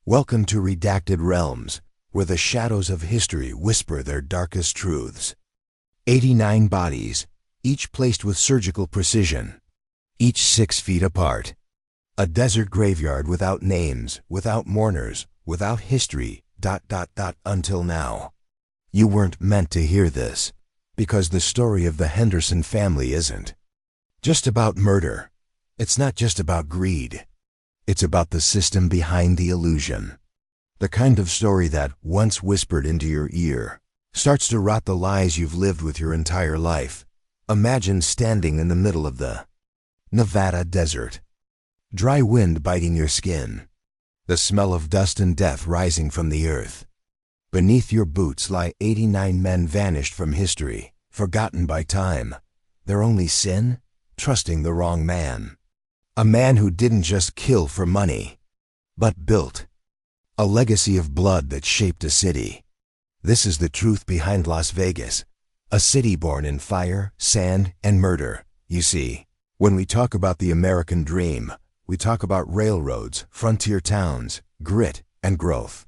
Welcome to Redacted Realms, where the shadows of history whisper their darkest truths. 89 bodies, each placed with surgical precision, each 6 feet apart. A desert graveyard without names, without mourners, without history, until now. You weren't meant to hear this, because the story of the Henderson family isn't just about murder. It's not just about greed. It's about the system behind the illusion. The kind of story that, once whispered into your ear, starts to rot the lies you've lived with your entire life. Imagine standing in the middle of the Nevada desert. Dry wind biting your skin. The smell of dust and death rising from the earth. Beneath your boots lie 89 men vanished from history, forgotten by time. Their only sin? Trusting the wrong man. A man who didn't just kill for money, but built a legacy of blood that shaped a city. This is the truth behind Las Vegas, a city born in fire, sand, and murder. You see, when we talk about the American dream, we talk about railroads, frontier towns, grit, and growth.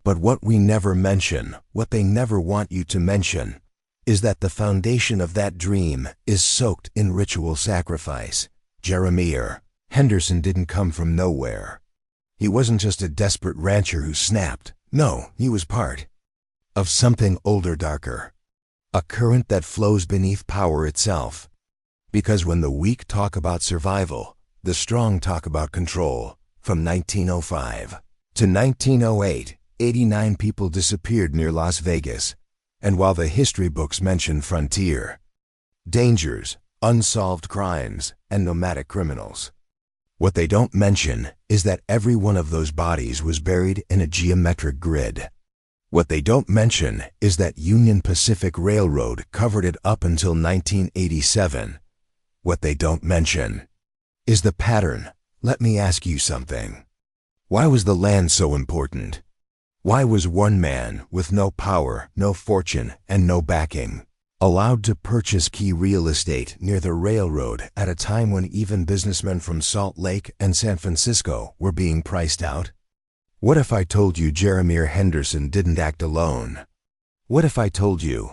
But what we never mention, what they never want you to mention, is that the foundation of that dream is soaked in ritual sacrifice. Jeremiah Henderson didn't come from nowhere. He wasn't just a desperate rancher who snapped. No, he was part of something older, darker. A current that flows beneath power itself. Because when the weak talk about survival, the strong talk about control. From 1905 to 1908, 89 people disappeared near Las Vegas. And while the history books mention frontier dangers, unsolved crimes, and nomadic criminals, what they don't mention is that every one of those bodies was buried in a geometric grid. What they don't mention is that Union Pacific Railroad covered it up until 1987. What they don't mention is the pattern. Let me ask you something. Why was the land so important? Why was one man with no power, no fortune, and no backing allowed to purchase key real estate near the railroad at a time when even businessmen from Salt Lake and San Francisco were being priced out? What if I told you Jeremiah Henderson didn't act alone? What if I told you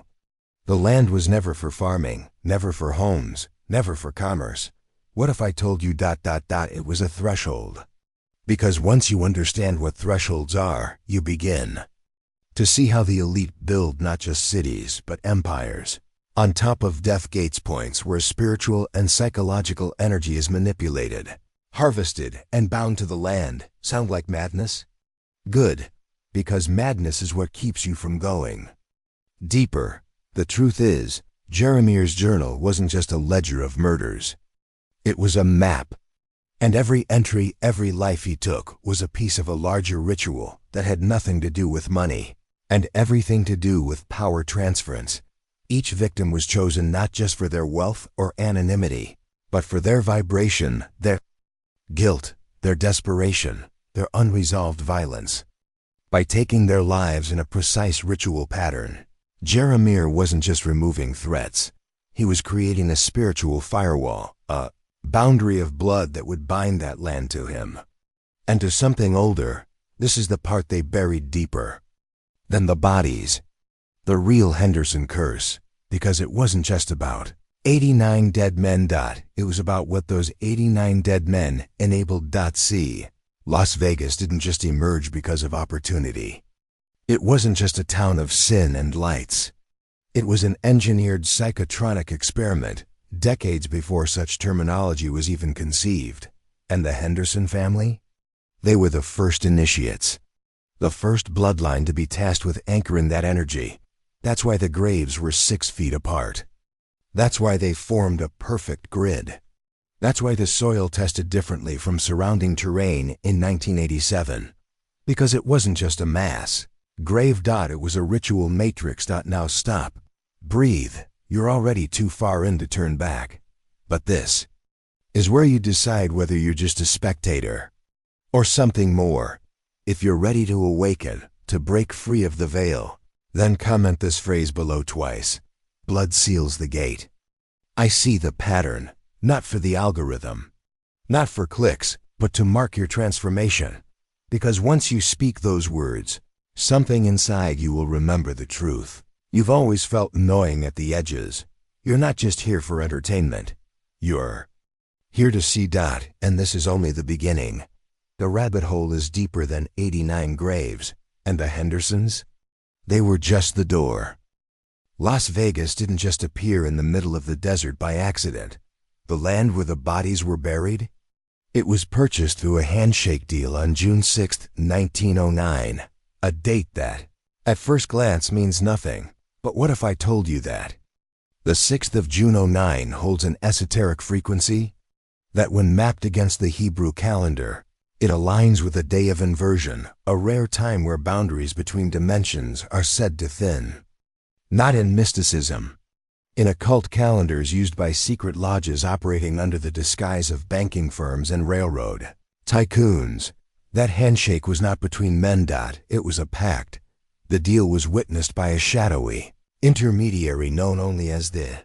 the land was never for farming, never for homes, never for commerce? What if I told you it was a threshold? Because once you understand what thresholds are, you begin to see how the elite build not just cities, but empires. On top of Death Gates points where spiritual and psychological energy is manipulated, harvested, and bound to the land. Sound like madness? Good, because madness is what keeps you from going deeper. The truth is, Jeremiah's journal wasn't just a ledger of murders. It was a map. And every entry, every life he took was a piece of a larger ritual that had nothing to do with money and everything to do with power transference. Each victim was chosen not just for their wealth or anonymity, but for their vibration, their guilt, their desperation, their unresolved violence. By taking their lives in a precise ritual pattern, Jeremiah wasn't just removing threats. He was creating a spiritual firewall, a boundary of blood that would bind that land to him. And to something older, this is the part they buried deeper than the bodies. The real Henderson curse, because it wasn't just about 89 dead men. It was about what those 89 dead men enabled. See, Las Vegas didn't just emerge because of opportunity. It wasn't just a town of sin and lights. It was an engineered psychotronic experiment, decades before such terminology was even conceived. And the Henderson family? They were the first initiates. The first bloodline to be tasked with anchoring that energy. That's why the graves were 6 feet apart. That's why they formed a perfect grid. That's why the soil tested differently from surrounding terrain in 1987. Because it wasn't just a mass grave. It was a ritual matrix. Now stop. Breathe. You're already too far in to turn back. But this is where you decide whether you're just a spectator or something more. If you're ready to awaken, to break free of the veil, then comment this phrase below twice. Blood seals the gate. I see the pattern, not for the algorithm, not for clicks, but to mark your transformation. Because once you speak those words, something inside you will remember the truth. You've always felt gnawing at the edges. You're not just here for entertainment. You're here to see. And this is only the beginning. The rabbit hole is deeper than 89 graves. And the Hendersons? They were just the door. Las Vegas didn't just appear in the middle of the desert by accident. The land where the bodies were buried? It was purchased through a handshake deal on June 6, 1909, a date that, at first glance, means nothing. But what if I told you that? The 6th of June '09 holds an esoteric frequency that when mapped against the Hebrew calendar, it aligns with a day of inversion, a rare time where boundaries between dimensions are said to thin. Not in mysticism. In occult calendars used by secret lodges operating under the disguise of banking firms and railroad tycoons. That handshake was not between men. It was a pact. The deal was witnessed by a shadowy intermediary known only as the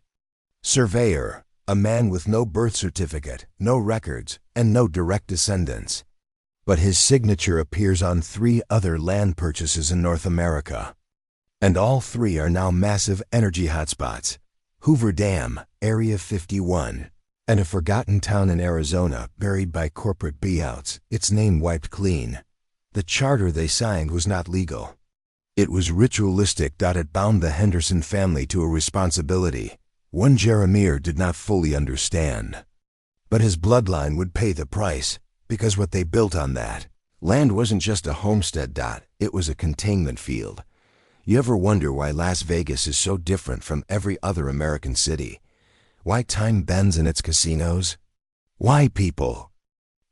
surveyor, a man with no birth certificate, no records, and no direct descendants. But his signature appears on 3 other land purchases in North America. And all 3 are now massive energy hotspots. Hoover Dam, Area 51, and a forgotten town in Arizona buried by corporate buyouts, its name wiped clean. The charter they signed was not legal. It was ritualistic. It bound the Henderson family to a responsibility, one Jeremiah did not fully understand. But his bloodline would pay the price, because what they built on that land wasn't just a homestead. It was a containment field. You ever wonder why Las Vegas is so different from every other American city? Why time bends in its casinos? Why people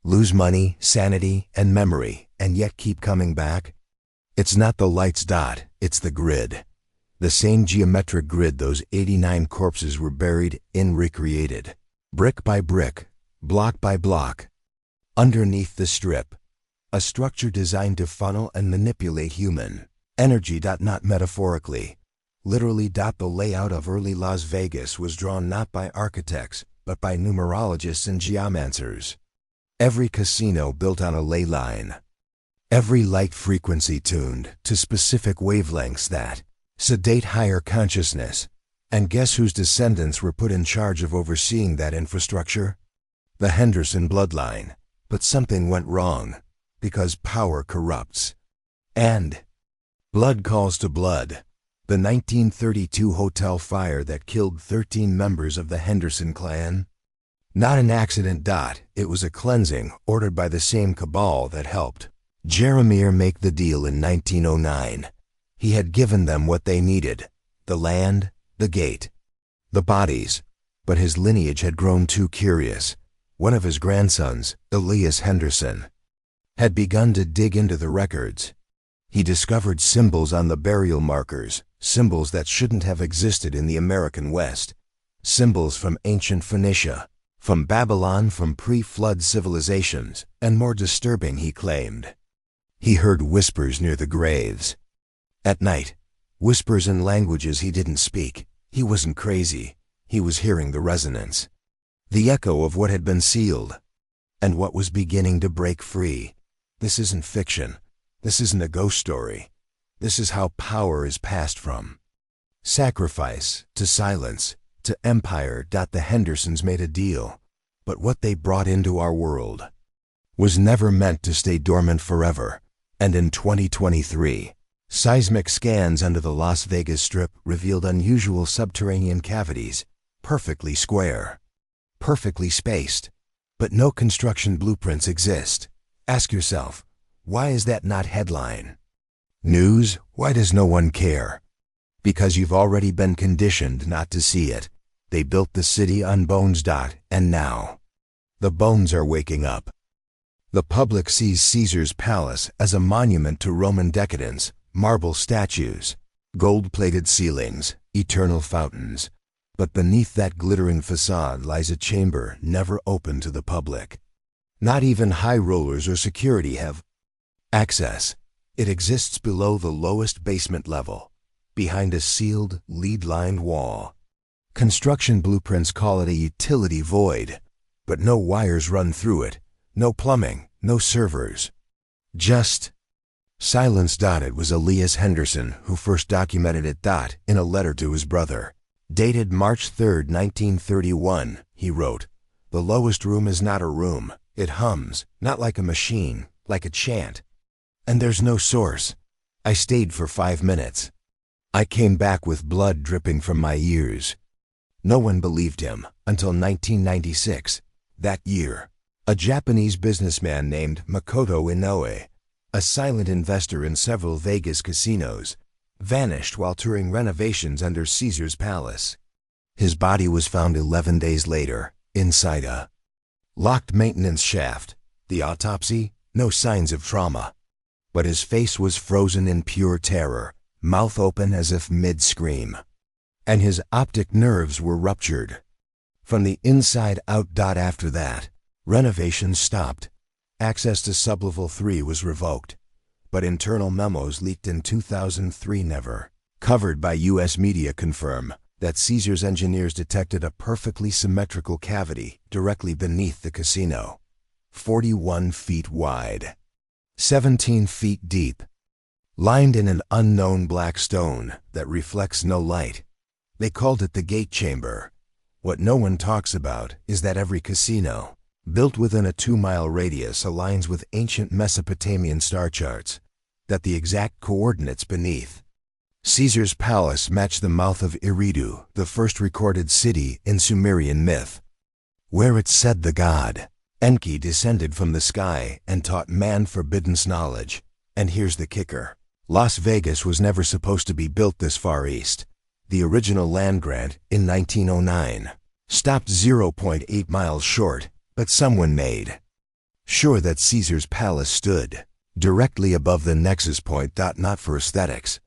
lose money, sanity, and memory, and yet keep coming back? It's not the lights. It's the grid. The same geometric grid those 89 corpses were buried in, recreated, brick by brick, block by block. Underneath the strip, a structure designed to funnel and manipulate human energy. Not metaphorically, literally. The layout of early Las Vegas was drawn not by architects, but by numerologists and geomancers. Every casino built on a ley line. Every light frequency tuned to specific wavelengths that sedate higher consciousness. And guess whose descendants were put in charge of overseeing that infrastructure? The Henderson bloodline. But something went wrong, because power corrupts. And blood calls to blood. The 1932 hotel fire that killed 13 members of the Henderson clan? Not an accident. It was a cleansing ordered by the same cabal that helped Jeremiah make the deal in 1909. He had given them what they needed: the land, the gate, the bodies. But his lineage had grown too curious. One of his grandsons, Elias Henderson, had begun to dig into the records. He discovered symbols on the burial markers, symbols that shouldn't have existed in the American West, symbols from ancient Phoenicia, from Babylon, from pre-flood civilizations, and more disturbing, he claimed. He heard whispers near the graves. At night, whispers in languages he didn't speak. He wasn't crazy. He was hearing the resonance, the echo of what had been sealed, and what was beginning to break free. This isn't fiction. This isn't a ghost story. This is how power is passed from sacrifice to silence to empire. The Hendersons made a deal, but what they brought into our world was never meant to stay dormant forever. And in 2023, seismic scans under the Las Vegas Strip revealed unusual subterranean cavities, perfectly square, perfectly spaced, but no construction blueprints exist. Ask yourself, why is that not headline news? Why does no one care? Because you've already been conditioned not to see it. They built the city on bones. And now, the bones are waking up. The public sees Caesar's palace as a monument to Roman decadence, marble statues, gold-plated ceilings, eternal fountains. But beneath that glittering facade lies a chamber never open to the public. Not even high rollers or security have access. It exists below the lowest basement level, behind a sealed, lead-lined wall. Construction blueprints call it a utility void, but no wires run through it, no plumbing, no servers. Just silence. It was Elias Henderson who first documented it. In a letter to his brother, dated March 3, 1931, he wrote, "The lowest room is not a room. It hums, not like a machine, like a chant. And there's no source. I stayed for 5 minutes. I came back with blood dripping from my ears." No one believed him until 1996. That year, a Japanese businessman named Makoto Inoue, a silent investor in several Vegas casinos, vanished while touring renovations under Caesar's Palace. His body was found 11 days later, inside a locked maintenance shaft. The autopsy? No signs of trauma. But his face was frozen in pure terror, mouth open as if mid-scream. And his optic nerves were ruptured. From the inside out. After that, renovations stopped. Access to sublevel 3 was revoked. But internal memos leaked in 2003 never covered by U.S. media confirm that Caesar's engineers detected a perfectly symmetrical cavity directly beneath the casino, 41 feet wide, 17 feet deep, lined in an unknown black stone that reflects no light. They called it the gate chamber. What no one talks about is that every casino, built within a 2-mile radius, aligns with ancient Mesopotamian star charts, that the exact coordinates beneath Caesar's palace match the mouth of Eridu, the first recorded city in Sumerian myth, where it said the god Enki descended from the sky and taught man forbidden knowledge. And here's the kicker. Las Vegas was never supposed to be built this far east. The original land grant, in 1909, stopped 0.8 miles short, but someone made sure that Caesar's palace stood directly above the nexus point. Not for aesthetics,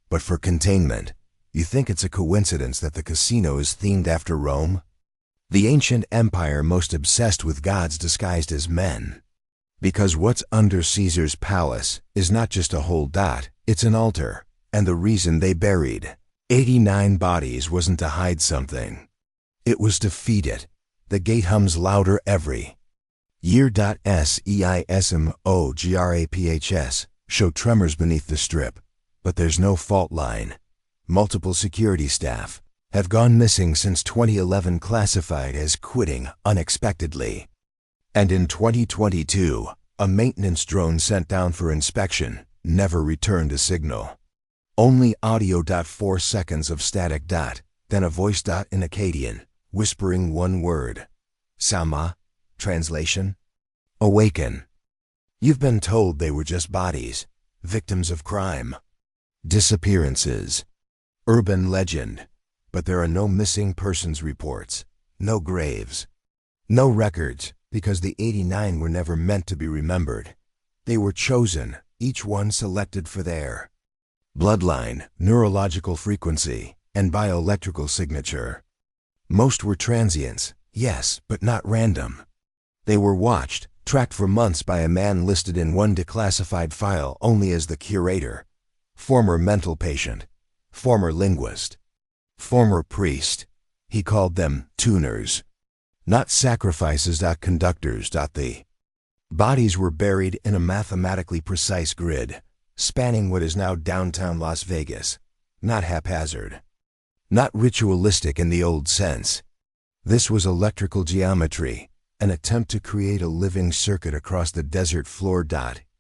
but for containment. You think it's a coincidence that the casino is themed after Rome? The ancient empire most obsessed with gods disguised as men. Because what's under Caesar's palace is not just a hole. It's an altar, and the reason they buried 89 bodies wasn't to hide something. It was to feed it. The gate hums louder every year. Seismographs show tremors beneath the strip, but there's no fault line. Multiple security staff have gone missing since 2011, classified as quitting unexpectedly. And in 2022, a maintenance drone sent down for inspection never returned a signal. Only audio. 4 seconds of static. Then a voice. In Akkadian, whispering one word. Sama. Translation: awaken. You've been told they were just bodies, victims of crime, disappearances, urban legend. But there are no missing persons reports, no graves, no records, because the 89 were never meant to be remembered. They were chosen, each one selected for their bloodline, neurological frequency, and bioelectrical signature. Most were transients, yes, but not random. They were watched, tracked for months by a man listed in one declassified file only as the curator, former mental patient, former linguist, former priest. He called them tuners, not sacrifices. Conductors. The bodies were buried in a mathematically precise grid, spanning what is now downtown Las Vegas, not haphazard, not ritualistic in the old sense. This was electrical geometry, an attempt to create a living circuit across the desert floor.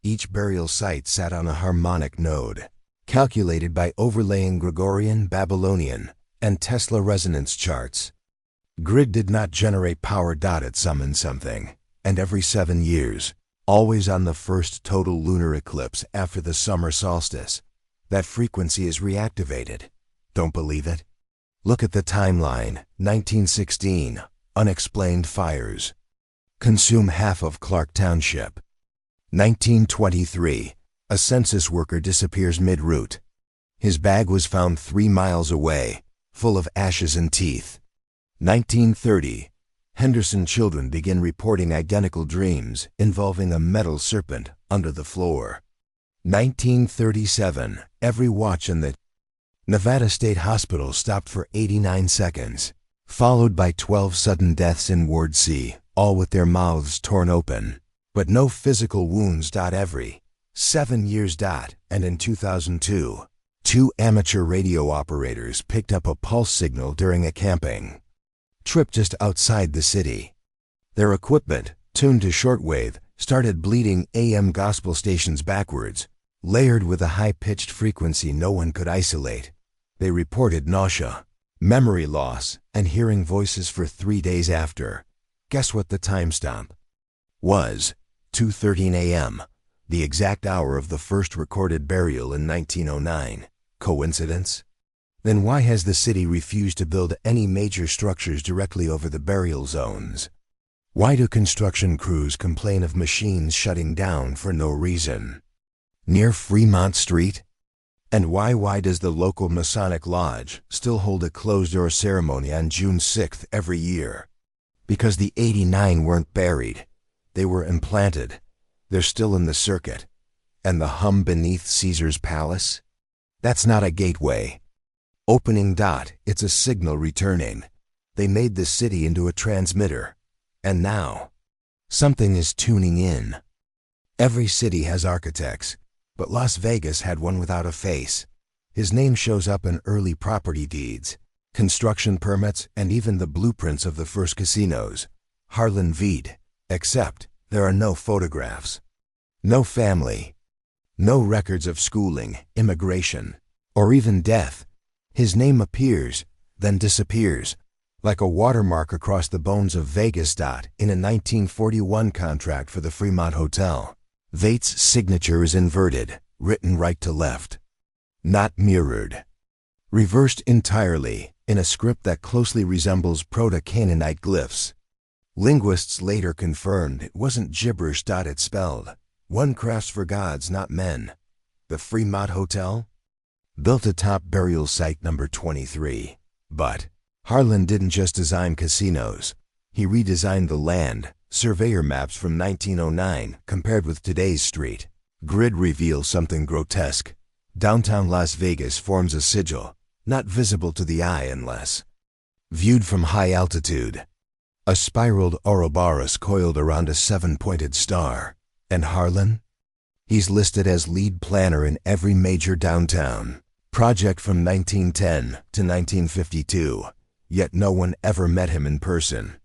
Each burial site sat on a harmonic node, calculated by overlaying Gregorian, Babylonian, and Tesla resonance charts. Grid did not generate power. It summoned something, and every 7 years, always on the first total lunar eclipse after the summer solstice, that frequency is reactivated. Don't believe it? Look at the timeline. 1916, unexplained fires consume half of Clark Township. 1923, a census worker disappears mid-route. His bag was found 3 miles away, full of ashes and teeth. 1930, Henderson children begin reporting identical dreams involving a metal serpent under the floor. 1937, every watch in the Nevada State Hospital stopped for 89 seconds, followed by 12 sudden deaths in Ward C, all with their mouths torn open, but no physical wounds. Every 7 years. And in 2002, 2 amateur radio operators picked up a pulse signal during a camping trip just outside the city. Their equipment, tuned to shortwave, started bleeding AM gospel stations backwards, layered with a high-pitched frequency no one could isolate. They reported nausea, memory loss, and hearing voices for 3 days after. Guess what the timestamp was? 2:13 a.m., the exact hour of the first recorded burial in 1909. Coincidence? Then why has the city refused to build any major structures directly over the burial zones? Why do construction crews complain of machines shutting down for no reason? Near Fremont Street? And why does the local Masonic Lodge still hold a closed-door ceremony on June 6th every year? Because the 89 weren't buried. They were implanted. They're still in the circuit. And the hum beneath Caesar's palace? That's not a gateway. Opening. It's a signal returning. They made the city into a transmitter. And now, something is tuning in. Every city has architects, but Las Vegas had one without a face. His name shows up in early property deeds, construction permits, and even the blueprints of the first casinos. Harlan Veed. Except there are no photographs, no family, no records of schooling, immigration, or even death. His name appears, then disappears, like a watermark across the bones of Vegas. In a 1941 contract for the Fremont Hotel, Vate's signature is inverted, written right to left. Not mirrored. Reversed entirely, in a script that closely resembles Proto-Canaanite glyphs. Linguists later confirmed it wasn't gibberish. It spelled, "One crafts for gods, not men." The Fremont Hotel? Built atop burial site number 23. But Harlan didn't just design casinos. He redesigned the land. Surveyor maps from 1909 compared with today's street grid reveal something grotesque. Downtown Las Vegas forms a sigil, not visible to the eye unless viewed from high altitude. A spiraled Ouroboros coiled around a 7-pointed star. And Harlan? He's listed as lead planner in every major downtown project from 1910 to 1952, yet no one ever met him in person.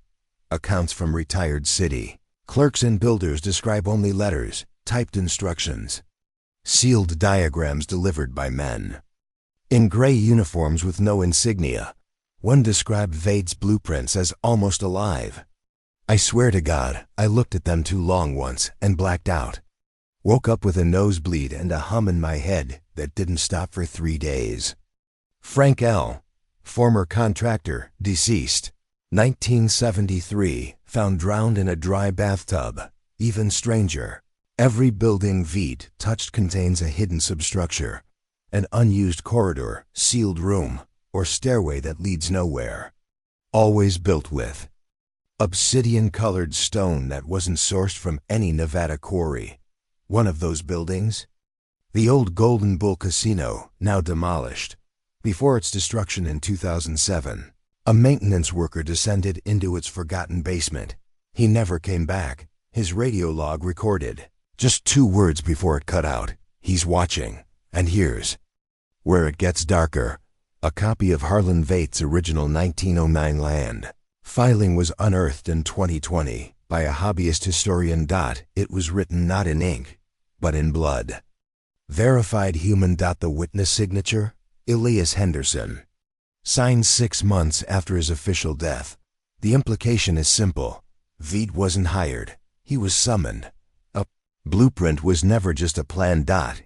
Accounts from retired city clerks and builders describe only letters, typed instructions, sealed diagrams delivered by men in gray uniforms with no insignia. One described Vade's blueprints as almost alive. "I swear to God, I looked at them too long once and blacked out. Woke up with a nosebleed and a hum in my head that didn't stop for 3 days." Frank L., former contractor, deceased. 1973, found drowned in a dry bathtub. Even stranger, every building Veet touched contains a hidden substructure, an unused corridor, sealed room, or stairway that leads nowhere. Always built with obsidian-colored stone that wasn't sourced from any Nevada quarry. One of those buildings? The old Golden Bull Casino, now demolished. Before its destruction in 2007, a maintenance worker descended into its forgotten basement. He never came back. His radio log recorded just 2 words before it cut out. He's watching. And here's where it gets darker. A copy of Harlan Vate's original 1909 land filing was unearthed in 2020 by a hobbyist historian. It was written not in ink, but in blood. Verified human. The witness signature? Elias Henderson. Signed 6 months after his official death. The implication is simple. Veet wasn't hired. He was summoned. A blueprint was never just a plan.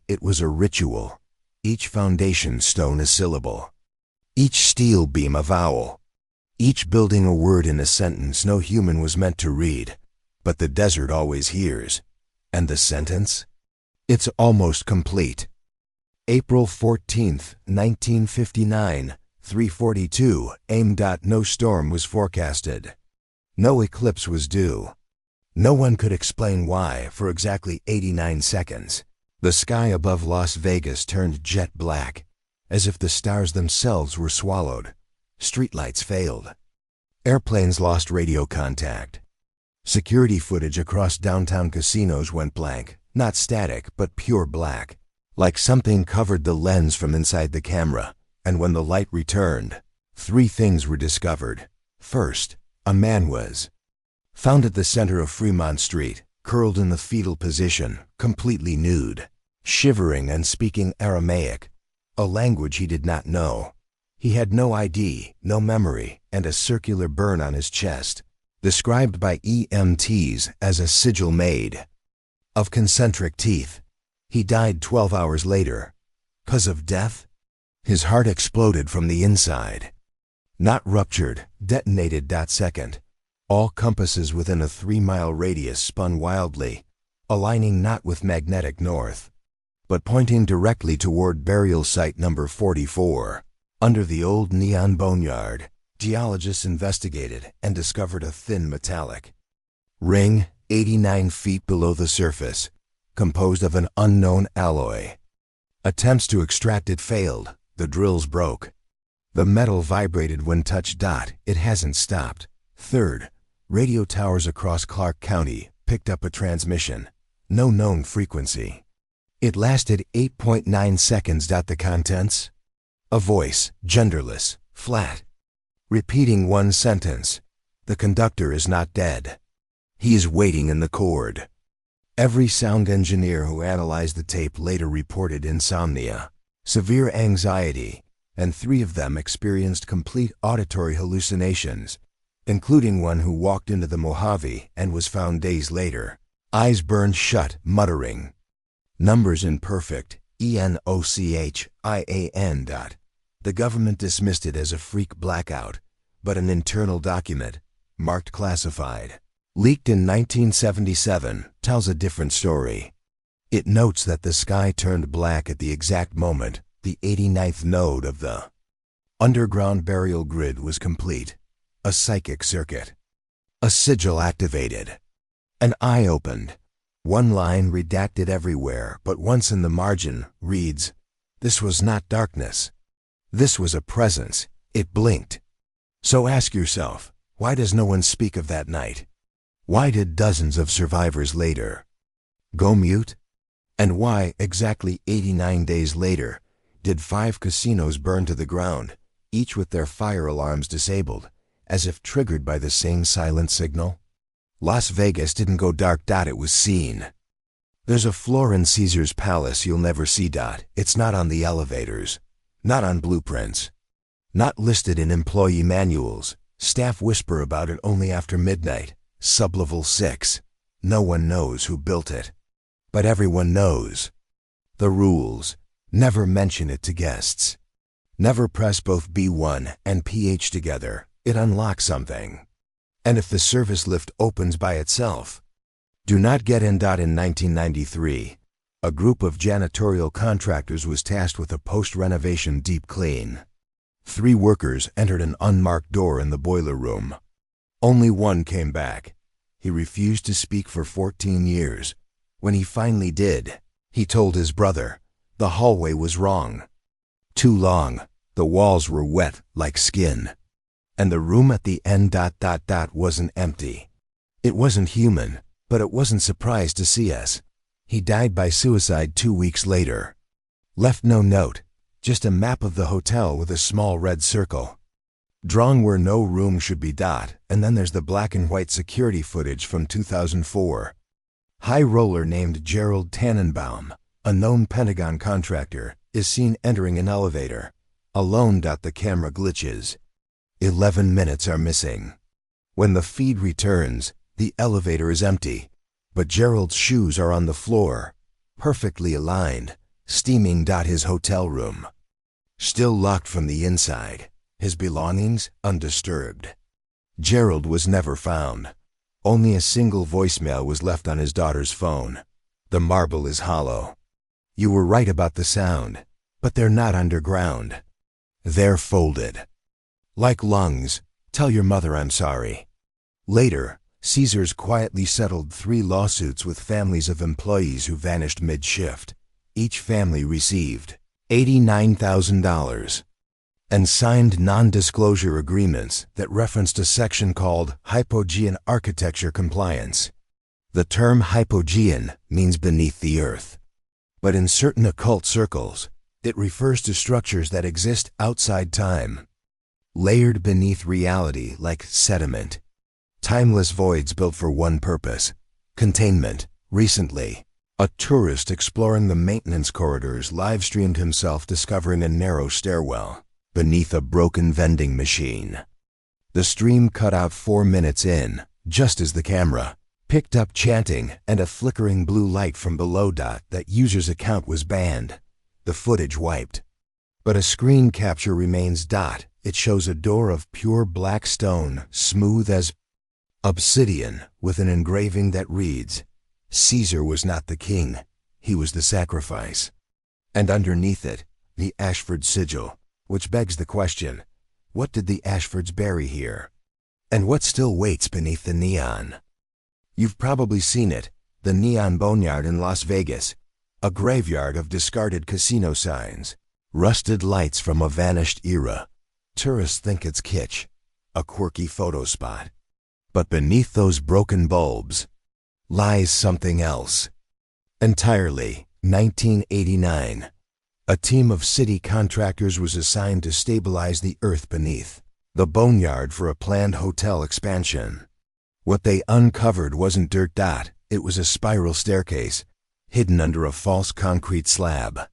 It was a ritual. Each foundation stone a syllable. Each steel beam a vowel. Each building a word in a sentence no human was meant to read. But the desert always hears. And the sentence? It's almost complete. April 14th, 1959, 3:42 a.m. No storm was forecasted. No eclipse was due. No one could explain why, for exactly 89 seconds, the sky above Las Vegas turned jet black, as if the stars themselves were swallowed. Streetlights failed. Airplanes lost radio contact. Security footage across downtown casinos went blank, Not static, but pure black. Like something covered the lens from inside the camera. And when the light returned, 3 things were discovered. First, a man was found at the center of Fremont Street, curled in the fetal position, completely nude, shivering and speaking Aramaic, a language he did not know. He had no ID, no memory, and a circular burn on his chest, described by EMTs as a sigil made of concentric teeth. He died 12 hours later. 'Cause of death? His heart exploded from the inside. Not ruptured, detonated. Second, all compasses within a 3-mile radius spun wildly, aligning not with magnetic north, but pointing directly toward burial site number 44. Under the old neon boneyard, geologists investigated and discovered a thin metallic ring 89 feet below the surface, composed of an unknown alloy. Attempts to extract it failed. The drills broke. The metal vibrated when touched. It hasn't stopped. Third, radio towers across Clark County picked up a transmission. No known frequency. It lasted 8.9 seconds. The contents? A voice, genderless, flat, repeating one sentence. The conductor is not dead. He is waiting in the cord. Every sound engineer who analyzed the tape later reported insomnia, severe anxiety, and 3 of them experienced complete auditory hallucinations, including one who walked into the Mojave and was found days later, eyes burned shut, muttering. Numbers imperfect, ENOCHIAN. The government dismissed it as a freak blackout, but an internal document, marked classified, leaked in 1977, tells a different story. It notes that the sky turned black at the exact moment the 89th node of the underground burial grid was complete. A psychic circuit. A sigil activated. An eye opened. One line redacted everywhere, but once in the margin, reads, "This was not darkness. This was a presence. It blinked." So ask yourself, why does no one speak of that night? Why did dozens of survivors later go mute? And why, exactly 89 days later, did 5 casinos burn to the ground, each with their fire alarms disabled, as if triggered by the same silent signal? Las Vegas didn't go dark. It was seen. There's a floor in Caesar's palace you'll never see. It's not on the elevators, not on blueprints, not listed in employee manuals. Staff whisper about it only after midnight. Sublevel 6. No one knows who built it. But everyone knows. The rules. Never mention it to guests. Never press both B1 and PH together. It unlocks something. And if the service lift opens by itself, do not get in. In 1993, a group of janitorial contractors was tasked with a post-renovation deep clean. 3 workers entered an unmarked door in the boiler room. Only one came back. He refused to speak for 14 years. When he finally did, he told his brother, the hallway was wrong. Too long. The walls were wet like skin. And the room at the end ... wasn't empty. It wasn't human, but it wasn't surprised to see us. He died by suicide 2 weeks later. Left no note, just a map of the hotel with a small red circle drawn where no room should be. And then there's the black and white security footage from 2004. High roller named Gerald Tannenbaum, a known Pentagon contractor, is seen entering an elevator. Alone. The camera glitches. 11 minutes are missing. When the feed returns, the elevator is empty, but Gerald's shoes are on the floor, perfectly aligned, steaming. His hotel room, still locked from the inside, his belongings undisturbed. Gerald was never found. Only a single voicemail was left on his daughter's phone. The marble is hollow. You were right about the sound, but they're not underground. They're folded. Like lungs. Tell your mother I'm sorry. Later, Caesars quietly settled 3 lawsuits with families of employees who vanished mid-shift. Each family received $89,000 and signed non-disclosure agreements that referenced a section called Hypogean Architecture Compliance. The term hypogean means beneath the earth, but in certain occult circles, it refers to structures that exist outside time, layered beneath reality like sediment. Timeless voids built for one purpose: containment. Recently, a tourist exploring the maintenance corridors live-streamed himself discovering a narrow stairwell beneath a broken vending machine. The stream cut out 4 minutes in, just as the camera picked up chanting and a flickering blue light from below. That user's account was banned. The footage wiped. But a screen capture remains. It shows a door of pure black stone, smooth as obsidian, with an engraving that reads, "Caesar was not the king, he was the sacrifice." And underneath it, the Ashford sigil, which begs the question, what did the Ashfords bury here? And what still waits beneath the neon? You've probably seen it, the Neon Boneyard in Las Vegas, a graveyard of discarded casino signs, rusted lights from a vanished era. Tourists think it's kitsch, a quirky photo spot. But beneath those broken bulbs lies something else. Entirely. 1989. A team of city contractors was assigned to stabilize the earth beneath the boneyard for a planned hotel expansion. What they uncovered wasn't dirt. It was a spiral staircase, hidden under a false concrete slab.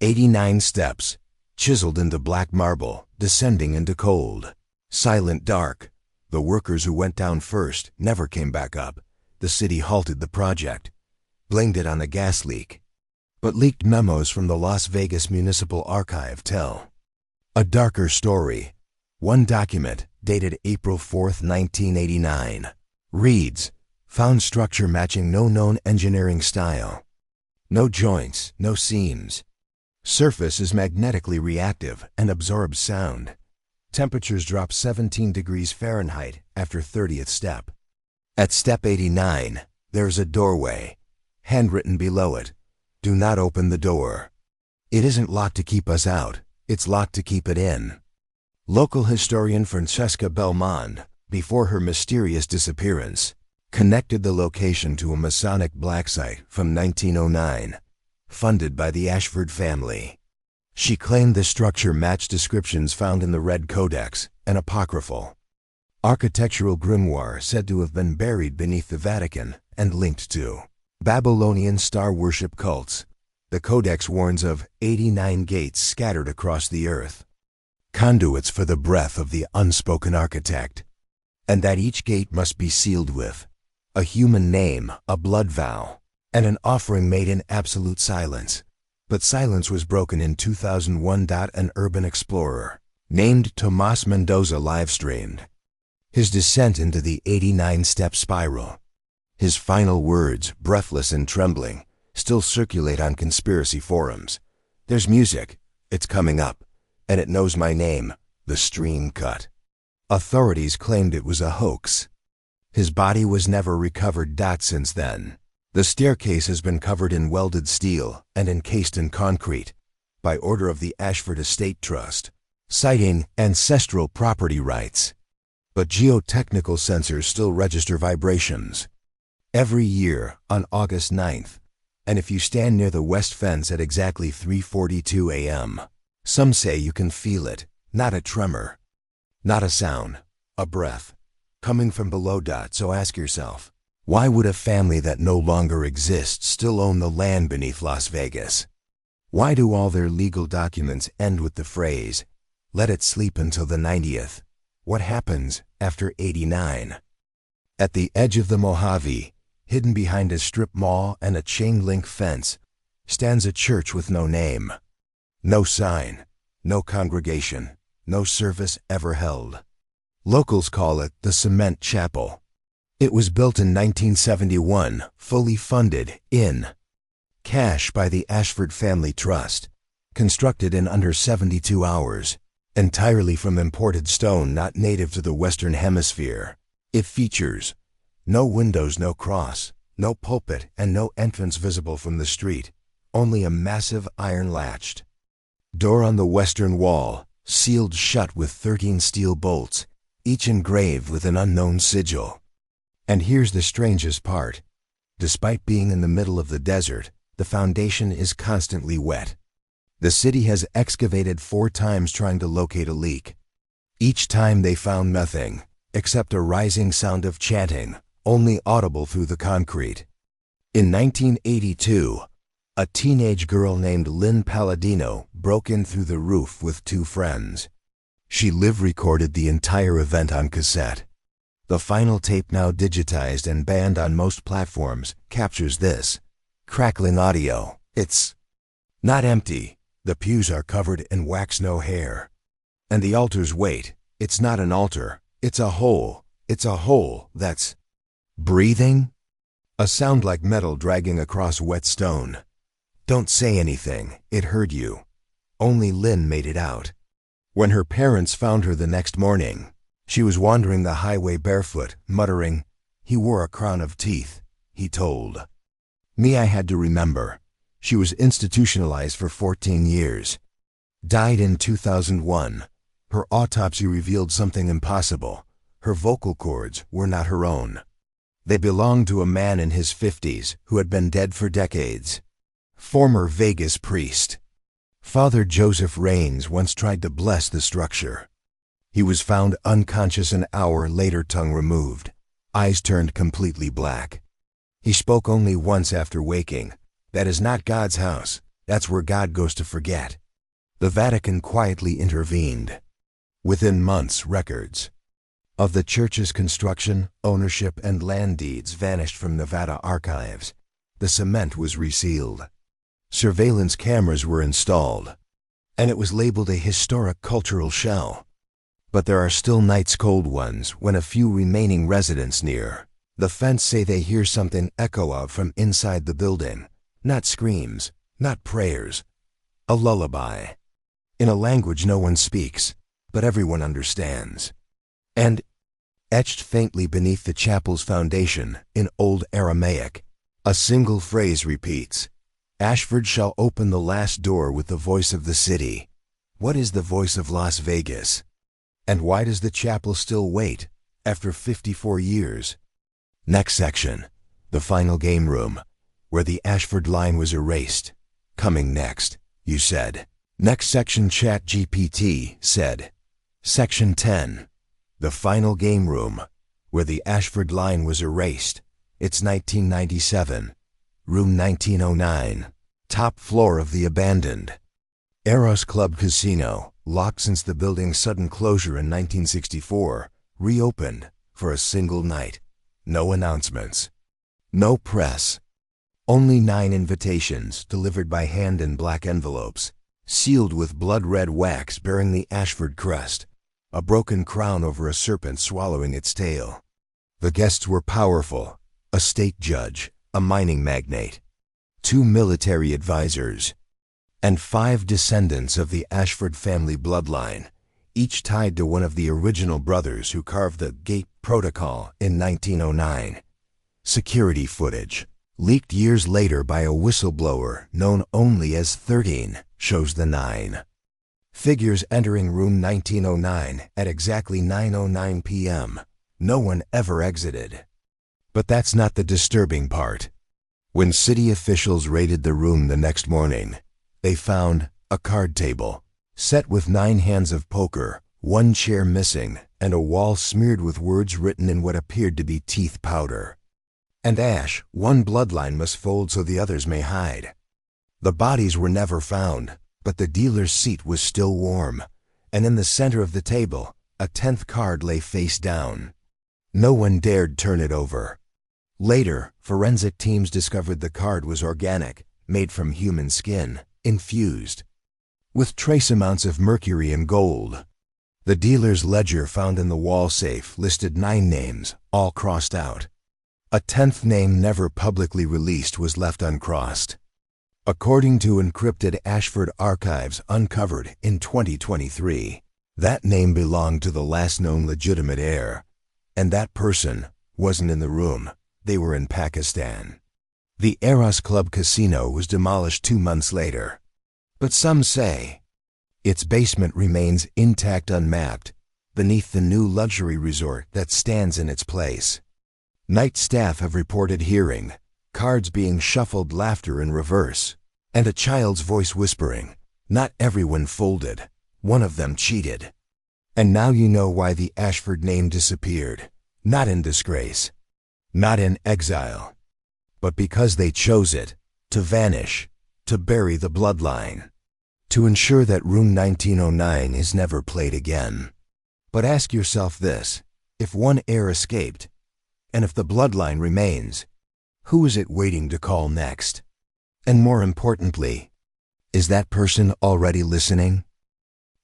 89 steps, chiseled into black marble, descending into cold, silent dark. The workers who went down first never came back up. The city halted the project, blamed it on a gas leak. But leaked memos from the Las Vegas Municipal Archive tell a darker story. One document, dated April 4, 1989, reads, "Found structure matching no known engineering style. No joints, no seams. Surface is magnetically reactive and absorbs sound. Temperatures drop 17 degrees Fahrenheit after 30th step. At step 89, there is a doorway. Handwritten below it, 'Do not open the door. It isn't locked to keep us out, it's locked to keep it in.'" Local historian Francesca Belmond, before her mysterious disappearance, connected the location to a Masonic black site from 1909, funded by the Ashford family. She claimed the structure matched descriptions found in the Red Codex, an apocryphal architectural grimoire said to have been buried beneath the Vatican and linked to Babylonian star worship cults. The Codex warns of 89 gates scattered across the earth, conduits for the breath of the unspoken architect, and that each gate must be sealed with a human name, a blood vow, and an offering made in absolute silence. But silence was broken in 2001. An urban explorer named Tomas Mendoza live-streamed his descent into the 89-step spiral. His final words, breathless and trembling, still circulate on conspiracy forums. "There's music, it's coming up, and it knows my name." The stream cut. Authorities claimed it was a hoax. His body was never recovered. Since then, the staircase has been covered in welded steel and encased in concrete by order of the Ashford Estate Trust, citing ancestral property rights. But geotechnical sensors still register vibrations. Every year on August 9th, and if you stand near the west fence at exactly 3:42 a.m., some say you can feel it, not a tremor, not a sound, a breath, coming from below. So ask yourself, why would a family that no longer exists still own the land beneath Las Vegas? Why do all their legal documents end with the phrase, "Let it sleep until the 90th"? What happens after 89? At the edge of the Mojave, hidden behind a strip mall and a chain-link fence, stands a church with no name. No sign, no congregation, no service ever held. Locals call it the Cement Chapel. It was built in 1971, fully funded in cash by the Ashford Family Trust, constructed in under 72 hours, entirely from imported stone not native to the Western Hemisphere. It features no windows, no cross, no pulpit, and no entrance visible from the street, only a massive iron-latched door on the western wall, sealed shut with 13 steel bolts, each engraved with an unknown sigil. And here's the strangest part. Despite being in the middle of the desert, the foundation is constantly wet. The city has excavated 4 times trying to locate a leak. Each time they found nothing, except a rising sound of chanting, only audible through the concrete. In 1982, a teenage girl named Lynn Palladino broke in through the roof with 2 friends. She live-recorded the entire event on cassette. The final tape, now digitized and banned on most platforms, captures this crackling audio. It's not empty. The pews are covered in wax, no hair. And the altar's weight, it's not an altar, it's a hole. It's a hole that's breathing. A sound like metal dragging across wet stone. Don't say anything, it heard you. Only Lynn made it out. When her parents found her the next morning, she was wandering the highway barefoot, muttering, "He wore a crown of teeth," he told me. I had to remember. She was institutionalized for 14 years. Died in 2001. Her autopsy revealed something impossible. Her vocal cords were not her own. They belonged to a man in his 50s who had been dead for decades. Former Vegas priest. Father Joseph Raines once tried to bless the structure. He was found unconscious an hour later, tongue removed, eyes turned completely black. He spoke only once after waking. "That is not God's house. That's where God goes to forget." The Vatican quietly intervened. Within months, records of the church's construction, ownership, and land deeds vanished from Nevada archives. The cement was resealed. Surveillance cameras were installed, and it was labeled a historic cultural shell. But there are still nights, cold ones, when a few remaining residents near the fence say they hear something echo out from inside the building. Not screams, not prayers. A lullaby. In a language no one speaks, but everyone understands. And etched faintly beneath the chapel's foundation, in Old Aramaic, a single phrase repeats, "Ashford shall open the last door with the voice of the city." What is the voice of Las Vegas? And why does the chapel still wait, after 54 years? Next section, the final game room, where the Ashford line was erased. Coming next, you said. Next section, ChatGPT said. Section 10, the final game room, where the Ashford line was erased. It's 1997. Room 1909. Top floor of the abandoned Eros Club Casino, locked since the building's sudden closure in 1964, reopened for a single night. No announcements. No press. Only 9 invitations delivered by hand in black envelopes, sealed with blood-red wax bearing the Ashford crest, a broken crown over a serpent swallowing its tail. The guests were powerful, a state judge, a mining magnate, 2 military advisors, and 5 descendants of the Ashford family bloodline, each tied to one of the original brothers who carved the Gate Protocol in 1909. Security footage, leaked years later by a whistleblower known only as 13, shows the 9 figures entering room 1909 at exactly 9:09 p.m. No one ever exited. But that's not the disturbing part. When city officials raided the room the next morning, they found a card table, set with 9 hands of poker, 1 chair missing, and a wall smeared with words written in what appeared to be teeth powder. And ash, one bloodline must fold so the others may hide. The bodies were never found, but the dealer's seat was still warm, and in the center of the table, a 10th card lay face down. No one dared turn it over. Later, forensic teams discovered the card was organic, made from human skin, infused with trace amounts of mercury and gold. The dealer's ledger found in the wall safe listed 9 names, all crossed out. A 10th name never publicly released was left uncrossed. According to encrypted Ashford archives uncovered in 2023, that name belonged to the last known legitimate heir, and that person wasn't in the room. They were in Pakistan. The Eros Club Casino was demolished 2 months later. But some say its basement remains intact, unmapped, beneath the new luxury resort that stands in its place. Night staff have reported hearing cards being shuffled, laughter in reverse, and a child's voice whispering, "Not everyone folded. One of them cheated." And now you know why the Ashford name disappeared. Not in disgrace, not in exile, but because they chose it, to vanish, to bury the bloodline, to ensure that Room 1909 is never played again. But ask yourself this: if one heir escaped, and if the bloodline remains, who is it waiting to call next? And more importantly, is that person already listening?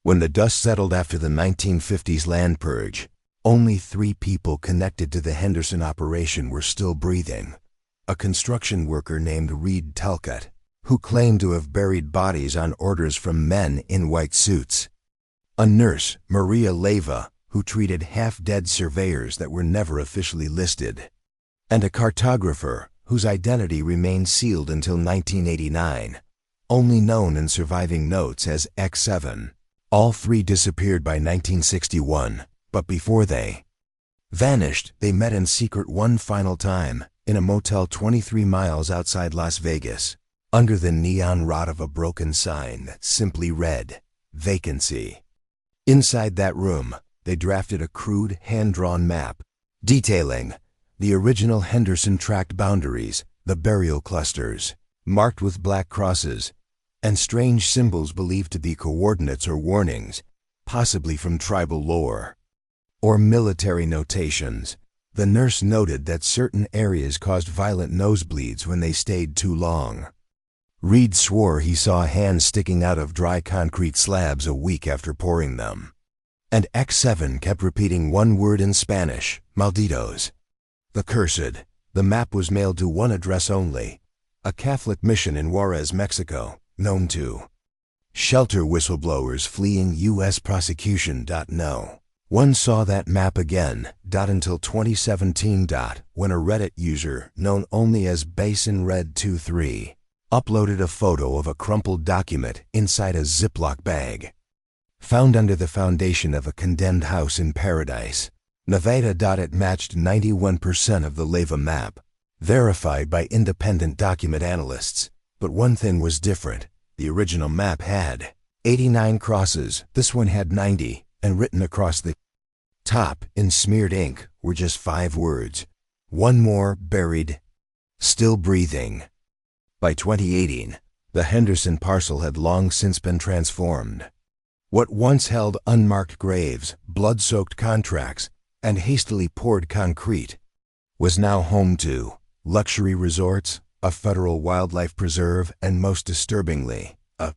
When the dust settled after the 1950s land purge, only 3 people connected to the Henderson operation were still breathing. A construction worker named Reed Talcott, who claimed to have buried bodies on orders from men in white suits. A nurse, Maria Leyva, who treated half-dead surveyors that were never officially listed. And a cartographer whose identity remained sealed until 1989, only known in surviving notes as X7. All 3 disappeared by 1961, but before they vanished, they met in secret one final time in a motel 23 miles outside Las Vegas, under the neon rod of a broken sign that simply read, "Vacancy." Inside that room, they drafted a crude, hand-drawn map detailing the original Henderson tract boundaries, the burial clusters, marked with black crosses, and strange symbols believed to be coordinates or warnings, possibly from tribal lore or military notations. The nurse noted that certain areas caused violent nosebleeds when they stayed too long. Reed swore he saw hands sticking out of dry concrete slabs a week after pouring them. And X7 kept repeating one word in Spanish, "malditos." The cursed. The map was mailed to one address only, a Catholic mission in Juarez, Mexico, known to shelter whistleblowers fleeing U.S. prosecution. No one saw that map again, until 2017. When a Reddit user, known only as BasonRed23, uploaded a photo of a crumpled document inside a Ziploc bag, found under the foundation of a condemned house in Paradise, Nevada. It matched 91% of the Leyva map, verified by independent document analysts. But one thing was different. The original map had 89 crosses. This one had 90, and written across the top in smeared ink were just 5 words. One more, buried, still breathing. By 2018, the Henderson parcel had long since been transformed. What once held unmarked graves, blood-soaked contracts, and hastily poured concrete was now home to luxury resorts, a federal wildlife preserve, and most disturbingly, a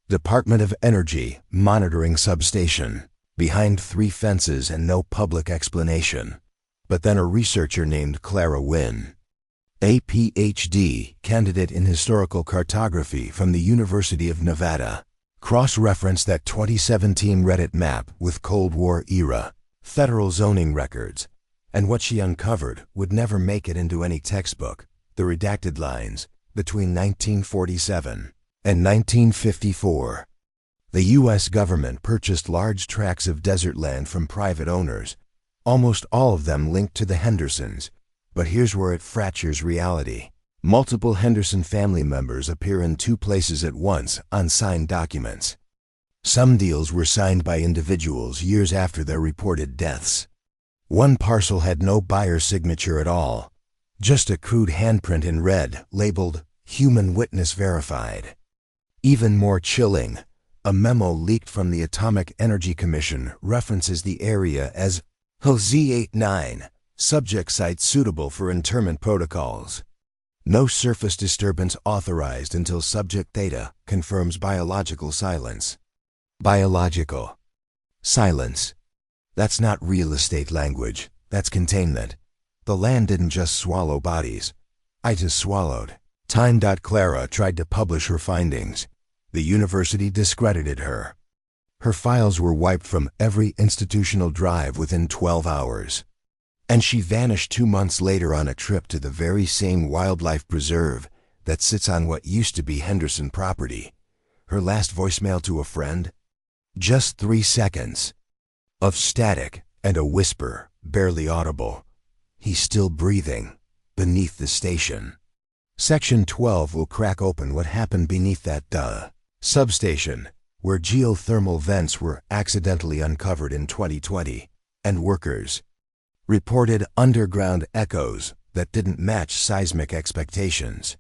Department of Energy monitoring substation behind 3 fences and no public explanation. But then a researcher named Clara Wynn, a PhD candidate in historical cartography from the University of Nevada, cross-referenced that 2017 Reddit map with Cold War era federal zoning records, and what she uncovered would never make it into any textbook: the redacted lines between 1947 and 1954. The U.S. government purchased large tracts of desert land from private owners, almost all of them linked to the Hendersons. But here's where it fractures reality. Multiple Henderson family members appear in 2 places at once on signed documents. Some deals were signed by individuals years after their reported deaths. One parcel had no buyer signature at all, just a crude handprint in red, labeled "Human Witness Verified." Even more chilling, a memo leaked from the Atomic Energy Commission references the area as HZ89, subject site suitable for interment protocols. No surface disturbance authorized until subject data confirms biological silence. Biological silence. That's not real estate language, that's containment. The land didn't just swallow bodies. I just swallowed. Time. Clara tried to publish her findings. The university discredited her. Her files were wiped from every institutional drive within 12 hours. And she vanished 2 months later on a trip to the very same wildlife preserve that sits on what used to be Henderson property. Her last voicemail to a friend? Just 3 seconds of static and a whisper, barely audible. "He's still breathing beneath the station." Section 12 will crack open what happened beneath that substation, where geothermal vents were accidentally uncovered in 2020, and workers reported underground echoes that didn't match seismic expectations.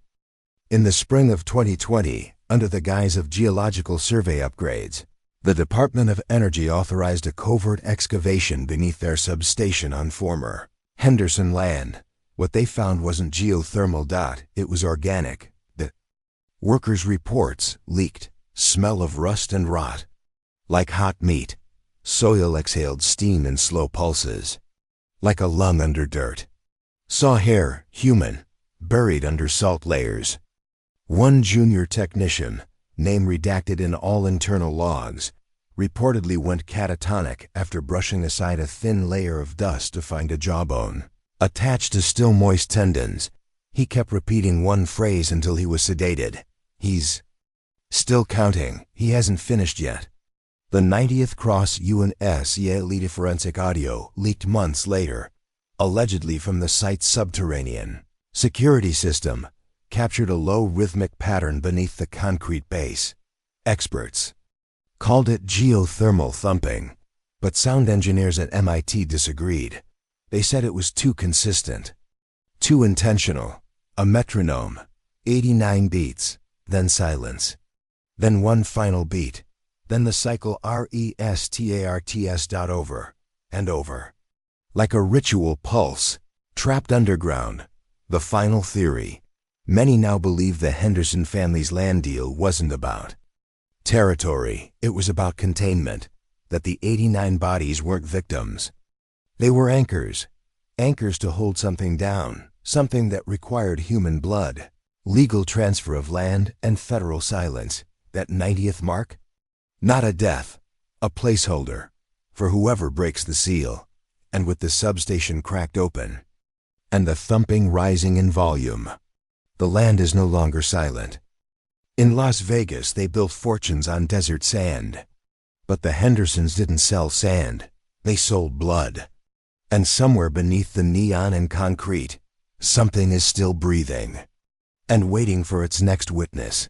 In the spring of 2020, under the guise of geological survey upgrades, the Department of Energy authorized a covert excavation beneath their substation on former Henderson land. What they found wasn't geothermal, it was organic. The workers' reports leaked smell of rust and rot. Like hot meat, soil exhaled steam in slow pulses. Like a lung under dirt. Saw hair, human, buried under salt layers. One junior technician, name redacted in all internal logs, reportedly went catatonic after brushing aside a thin layer of dust to find a jawbone. Attached to still moist tendons, he kept repeating one phrase until he was sedated. He's still counting. He hasn't finished yet. The 90th Cross UNS forensic audio leaked months later, allegedly from the site's subterranean security system, captured a low rhythmic pattern beneath the concrete base. Experts called it geothermal thumping, but sound engineers at MIT disagreed. They said it was too consistent, too intentional. A metronome, 89 beats, then silence, then one final beat, then the cycle restarts over and over. Like a ritual pulse, trapped underground. The final theory. Many now believe the Henderson family's land deal wasn't about territory, it was about containment, that the 89 bodies weren't victims. They were anchors to hold something down, something that required human blood, legal transfer of land, and federal silence. That 90th mark? Not a death, a placeholder, for whoever breaks the seal. And with the substation cracked open, and the thumping rising in volume, the land is no longer silent. In Las Vegas, they built fortunes on desert sand. But the Hendersons didn't sell sand, they sold blood. And somewhere beneath the neon and concrete, something is still breathing and waiting for its next witness.